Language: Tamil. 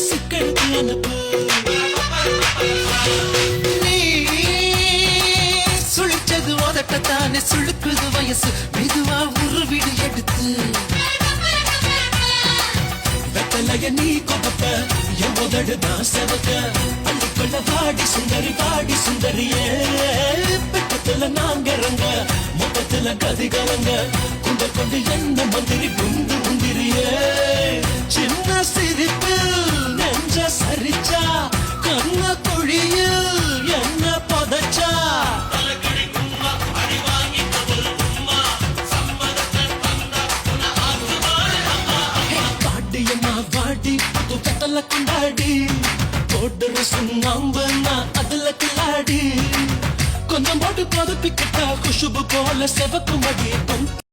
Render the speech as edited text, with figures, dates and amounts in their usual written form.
சிக்கெடுத்து அனுப்பு. நீ சுழிச்சது ஓதட்டத்தானே சுழுக்குது வயசு மெதுவா உருவிடு எடுத்து. வெத்தலைய நீ கொப்ப என் உதடுதான் செவக்க அள்ளிக்கொள்ள வாடி சுந்தரியே. பெட்டத்துல நாங்க ரங்க மொத்தத்துல கதிகலங்க குண்ட கொண்டு என்ன மந்திரி குண்டு முந்திரியே. சின்ன சிரிப்பு நெஞ்ச சரிச்சா கண்ண குழியில் என்ன புதைச்சா. பாட்டியம்மா வாடி புது கட்டல கொண்டாடி போடுற சுண்ணாம்பு நான் அதுல கிளாடி. கொஞ்சம் போட்டு பதுப்பிக்கிட்டா குஷுபு போல செவக்கும் அடி